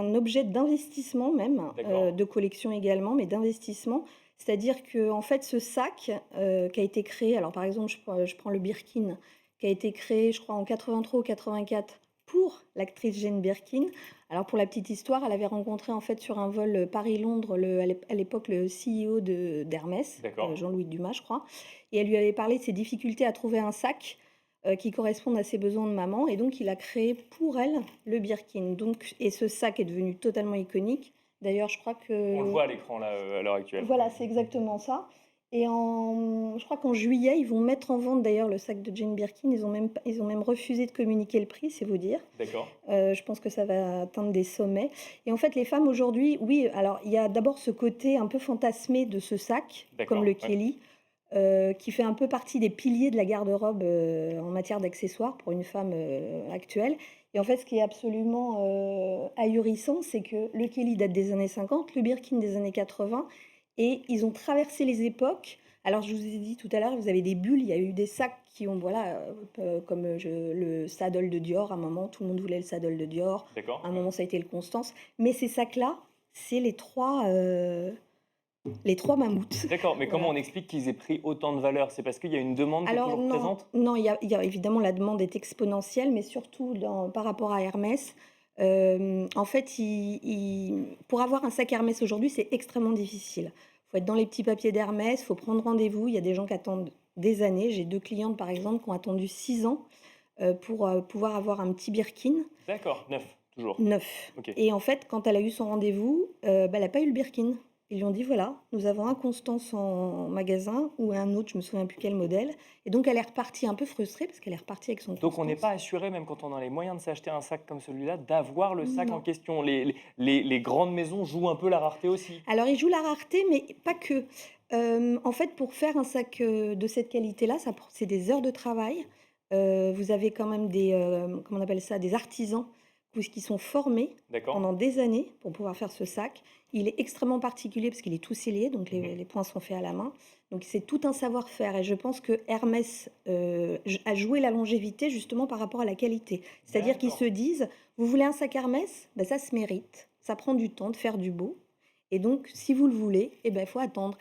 un objet d'investissement même, D'accord. de collection également, mais d'investissement. C'est-à-dire qu'en fait, ce sac, qui a été créé alors par exemple, je prends le Birkin, qui a été créé, je crois, en 83 ou 84 pour l'actrice Jane Birkin. Alors pour la petite histoire, elle avait rencontré en fait sur un vol, Paris-Londres, à l'époque le CEO d'Hermès, D'accord. Jean-Louis Dumas, je crois, et elle lui avait parlé de ses difficultés à trouver un sac qui corresponde à ses besoins de maman, et donc il a créé pour elle le Birkin. Donc, et ce sac est devenu totalement iconique. D'ailleurs, je crois On le que voit à l'écran là, à l'heure actuelle. voilà, c'est exactement ça. Et je crois qu'en juillet, ils vont mettre en vente d'ailleurs le sac de Jane Birkin. Ils ont même refusé de communiquer le prix, c'est vous dire. D'accord. Je pense que ça va atteindre des sommets. Et en fait, les femmes aujourd'hui, oui, alors il y a d'abord ce côté un peu fantasmé de ce sac, comme D'accord, le ouais. Kelly, qui fait un peu partie des piliers de la garde-robe en matière d'accessoires pour une femme actuelle. Et en fait, ce qui est absolument ahurissant, c'est que le Kelly date des années 50, le Birkin des années 80, et ils ont traversé les époques. Alors, je vous ai dit tout à l'heure, vous avez des bulles, il y a eu des sacs qui ont, voilà, comme le saddle de Dior, à un moment, tout le monde voulait le saddle de Dior, à D'accord, un ouais. moment, ça a été le Constance. Mais ces sacs-là, c'est les trois mammouths. D'accord, mais comment Voilà. on explique qu'ils aient pris autant de valeur? C'est parce qu'il y a une demande qui est Alors toujours non, présente? non, il y a évidemment la demande est exponentielle, mais surtout par rapport à Hermès. En fait, pour avoir un sac Hermès aujourd'hui, c'est extrêmement difficile. Il faut être dans les petits papiers d'Hermès, il faut prendre rendez-vous. Il y a des gens qui attendent des années. J'ai deux clientes, par exemple, qui ont attendu 6 ans pour pouvoir avoir un petit Birkin D'accord, neuf, toujours. neuf. OK. Et en fait, quand elle a eu son rendez-vous, bah, elle n'a pas eu le Birkin. Ils lui ont dit, voilà, nous avons un Constance en magasin ou un autre, je me souviens plus quel modèle. Et donc, elle est repartie un peu frustrée parce qu'elle est repartie avec son Donc on n'est pas Constance. assuré, même quand on a les moyens de s'acheter un sac comme celui-là, d'avoir le sac en Non. question. Les grandes maisons jouent un peu la rareté aussi. Alors, ils jouent la rareté, mais pas que. En fait, pour faire un sac de cette qualité-là, c'est des heures de travail. Vous avez quand même comment on appelle ça, des artisans qui sont formés D'accord? pendant des années pour pouvoir faire ce sac. Il est extrêmement particulier parce qu'il est tout scellé, donc Mmh. les points sont faits à la main. Donc c'est tout un savoir-faire, et je pense que Hermès a joué la longévité justement par rapport à la qualité. C'est-à-dire qu'ils se D'accord. disent, vous voulez un sac Hermès? Ben, ça se mérite. Ça prend du temps de faire du beau. Et donc, si vous le voulez, eh ben, il faut attendre.